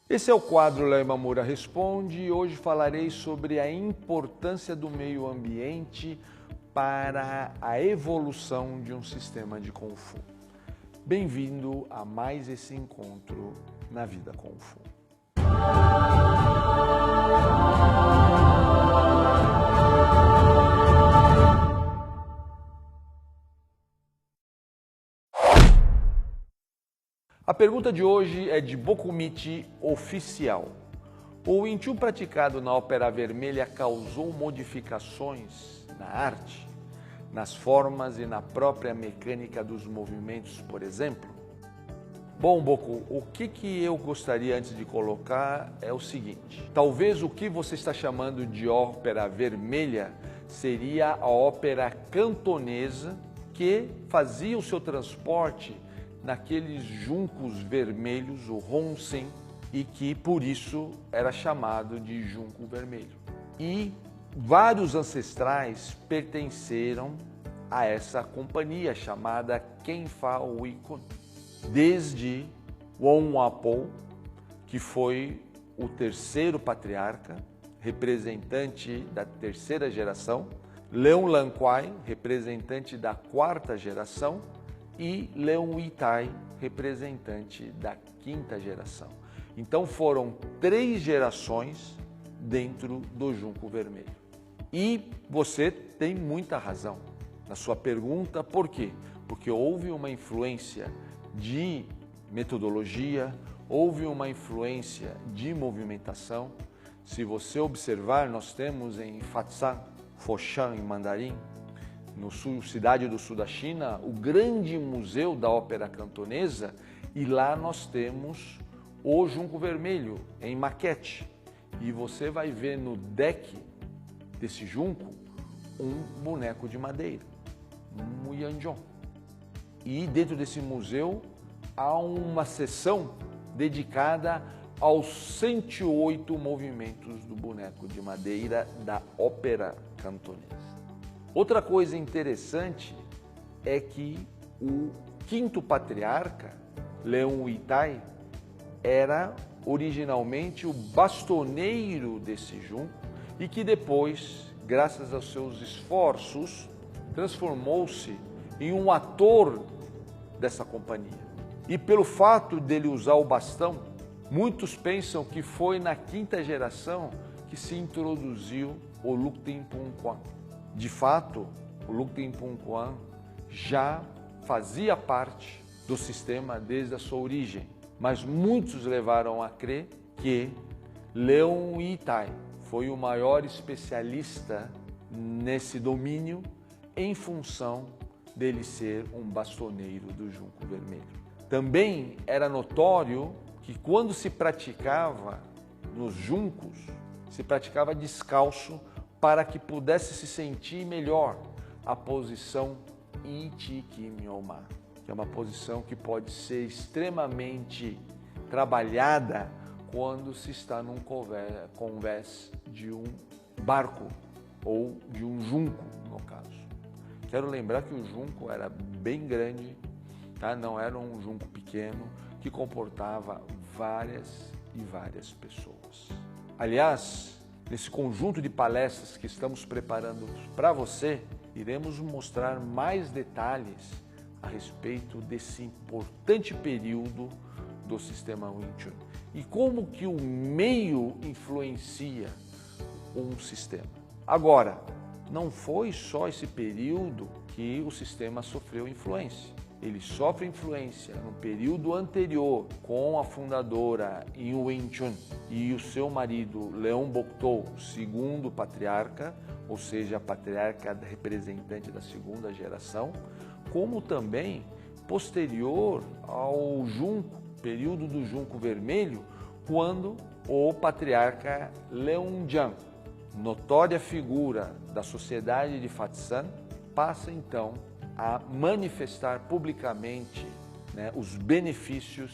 Esse é o quadro Léo Imamura Responde e hoje falarei sobre a importância do meio ambiente para a evolução de um sistema de Kung Fu. Bem-vindo a mais esse encontro na Vida Kung Fu. A pergunta de hoje é de Bokumichi Oficial. O Wing Chun praticado na Ópera Vermelha causou modificações na arte, nas formas e na própria mecânica dos movimentos, por exemplo? Bom, Boku, o que eu gostaria antes de colocar é o seguinte. Talvez o que você está chamando de Ópera Vermelha seria a ópera cantonesa que fazia o seu transporte naqueles juncos vermelhos, o Honshin, e que por isso era chamado de junco vermelho. E vários ancestrais pertenceram a essa companhia chamada Kenfa Wikun, desde Won Apo, que foi o terceiro patriarca, representante da terceira geração, Leon Lankwai, representante da quarta geração, e Leon Yitai, representante da quinta geração. Então foram 3 gerações dentro do junco vermelho. E você tem muita razão na sua pergunta, por quê? Porque houve uma influência de metodologia, houve uma influência de movimentação. Se você observar, nós temos em Fatsan, Foshan em mandarim, no sul, cidade do sul da China, o grande museu da ópera cantonesa, e lá nós temos o junco vermelho em maquete. E você vai ver no deck desse junco um boneco de madeira, um Yanjong. E dentro desse museu há uma seção dedicada aos 108 movimentos do boneco de madeira da ópera cantonesa. Outra coisa interessante é que o quinto patriarca, Leon Yitai, era originalmente o bastoneiro desse junco e que depois, graças aos seus esforços, transformou-se em um ator dessa companhia. E pelo fato dele usar o bastão, muitos pensam que foi na quinta geração que se introduziu o Lukten Pun Quan. De fato, o Lukten Pun Quan já fazia parte do sistema desde a sua origem, mas muitos levaram a crer que Leon Yitai foi o maior especialista nesse domínio em função dele ser um bastoneiro do junco vermelho. Também era notório que quando se praticava nos juncos, se praticava descalço para que pudesse se sentir melhor a posição Ichi-Kim-Yoma, que é uma posição que pode ser extremamente trabalhada quando se está num convés de um barco ou de um junco, no caso. Quero lembrar que o junco era bem grande, tá? Não era um junco pequeno que comportava várias e várias pessoas. Aliás, nesse conjunto de palestras que estamos preparando para você, iremos mostrar mais detalhes a respeito desse importante período do sistema Wing Chun e como que o meio influencia um sistema. Agora, não foi só esse período que o sistema sofreu influência. Ele sofre influência no período anterior com a fundadora Yin Wing Chun e o seu marido Leon Boktou, segundo patriarca, ou seja, a patriarca representante da segunda geração, como também posterior ao junco, período do junco vermelho, quando o patriarca Leon Jiang, notória figura da sociedade de Fatsan, passa então a manifestar publicamente, os benefícios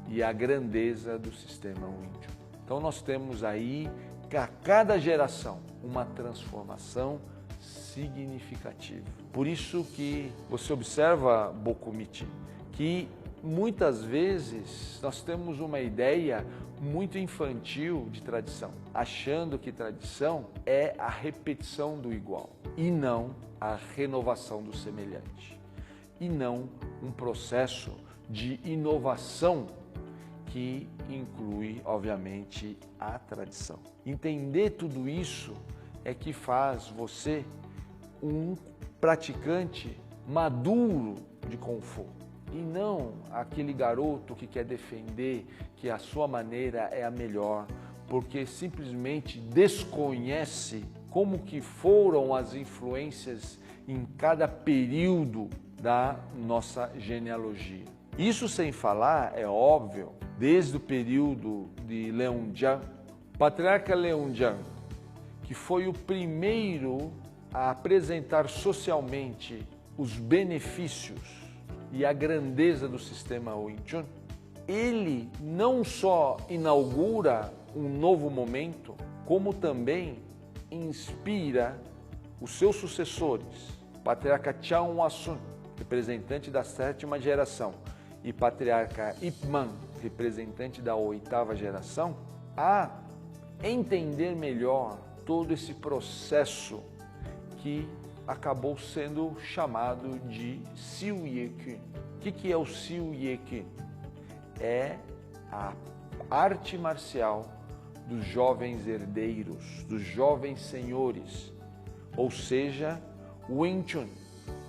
e a grandeza do sistema Wing Chun. Então nós temos aí, a cada geração, uma transformação significativa. Por isso que você observa, Bokumichi, que muitas vezes nós temos uma ideia muito infantil de tradição, achando que tradição é a repetição do igual e não a renovação do semelhante, e não um processo de inovação que inclui, obviamente, a tradição. Entender tudo isso é que faz você um praticante maduro de Kung Fu. E não aquele garoto que quer defender que a sua maneira é a melhor, porque simplesmente desconhece como que foram as influências em cada período da nossa genealogia. Isso sem falar, é óbvio, desde o período de Lianjiang, patriarca Lianjiang, que foi o primeiro a apresentar socialmente os benefícios e a grandeza do sistema Wing Chun, ele não só inaugura um novo momento, como também inspira os seus sucessores, patriarca Chao Hua-sun, representante da 7ª geração, e patriarca Ip Man, representante da 8ª geração, a entender melhor todo esse processo que acabou sendo chamado de Siu Ye Kun. O que é o Siu Ye Kun? É a arte marcial dos jovens herdeiros, dos jovens senhores, ou seja, o Wing Chun,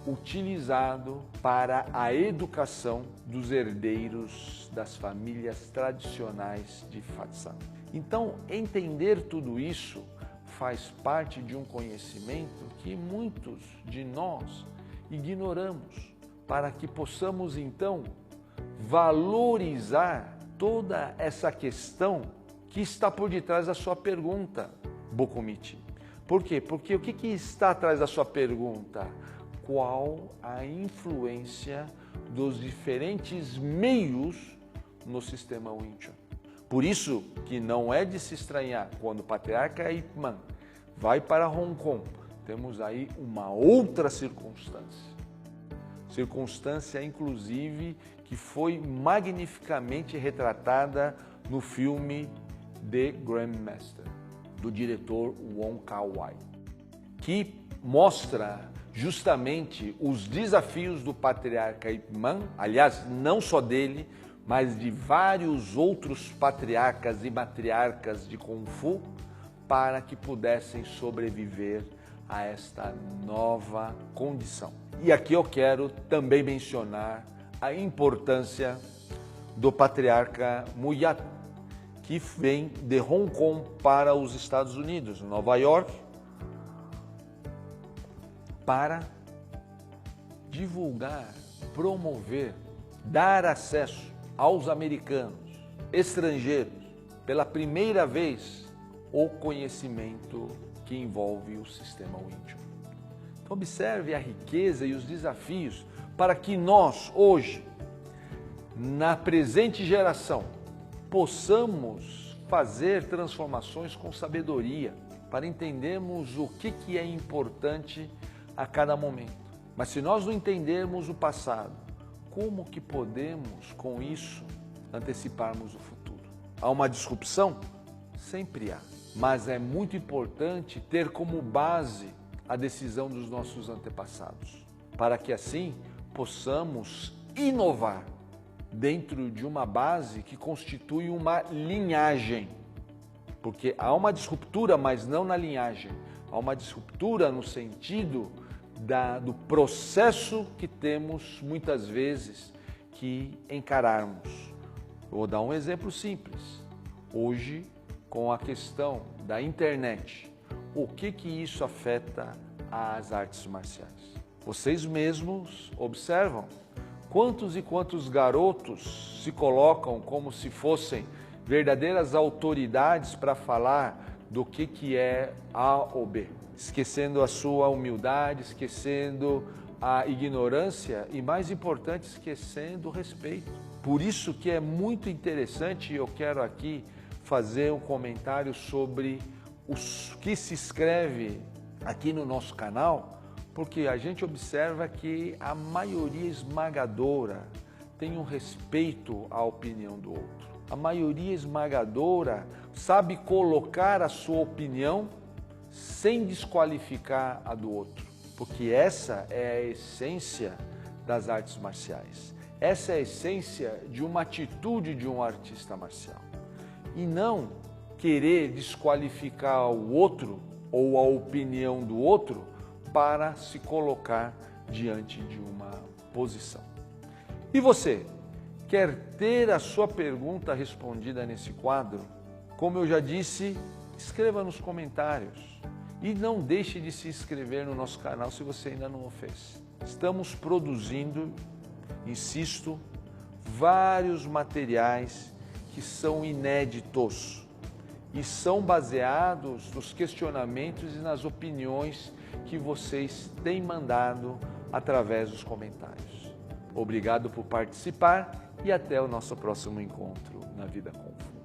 utilizado para a educação dos herdeiros das famílias tradicionais de Fatshan. Então, entender tudo isso faz parte de um conhecimento que muitos de nós ignoramos, para que possamos então valorizar toda essa questão que está por detrás da sua pergunta, Bokumichi. Por quê? Porque o que está atrás da sua pergunta? Qual a influência dos diferentes meios no sistema Wing Chun? Por isso que não é de se estranhar quando o patriarca Ip Man vai para Hong Kong, temos aí uma outra circunstância. Circunstância, inclusive, que foi magnificamente retratada no filme The Grandmaster, do diretor Wong Kar-wai, que mostra justamente os desafios do patriarca Ip Man, aliás, não só dele, mas de vários outros patriarcas e matriarcas de Kung Fu, para que pudessem sobreviver a esta nova condição. E aqui eu quero também mencionar a importância do patriarca Muyat, que vem de Hong Kong para os Estados Unidos, Nova York, para divulgar, promover, dar acesso aos americanos, estrangeiros, pela primeira vez, o conhecimento que envolve o sistema Wing Chun. Então, observe a riqueza e os desafios para que nós, hoje, na presente geração, possamos fazer transformações com sabedoria, para entendermos o que é importante a cada momento. Mas se nós não entendermos o passado, como que podemos, com isso, anteciparmos o futuro? Há uma disrupção? Sempre há. Mas é muito importante ter como base a decisão dos nossos antepassados, para que assim possamos inovar dentro de uma base que constitui uma linhagem. Porque há uma disruptura, mas não na linhagem. Há uma disruptura no sentido do processo que temos muitas vezes que encararmos. Vou dar um exemplo simples. Hoje, com a questão da internet, o que isso afeta as artes marciais? Vocês mesmos observam quantos e quantos garotos se colocam como se fossem verdadeiras autoridades para falar do que é A ou B, esquecendo a sua humildade, esquecendo a ignorância e, mais importante, esquecendo o respeito. Por isso que é muito interessante, e eu quero aqui fazer um comentário sobre o que se escreve aqui no nosso canal, porque a gente observa que a maioria esmagadora tem um respeito à opinião do outro. a maioria esmagadora sabe colocar a sua opinião sem desqualificar a do outro, porque essa é a essência das artes marciais. Essa é a essência de uma atitude de um artista marcial. E não querer desqualificar o outro ou a opinião do outro para se colocar diante de uma posição. E você, quer ter a sua pergunta respondida nesse quadro? Como eu já disse, escreva nos comentários. E não deixe de se inscrever no nosso canal se você ainda não o fez. Estamos produzindo, insisto, vários materiais que são inéditos e são baseados nos questionamentos e nas opiniões que vocês têm mandado através dos comentários. Obrigado por participar e até o nosso próximo encontro na Vida Kung Fu.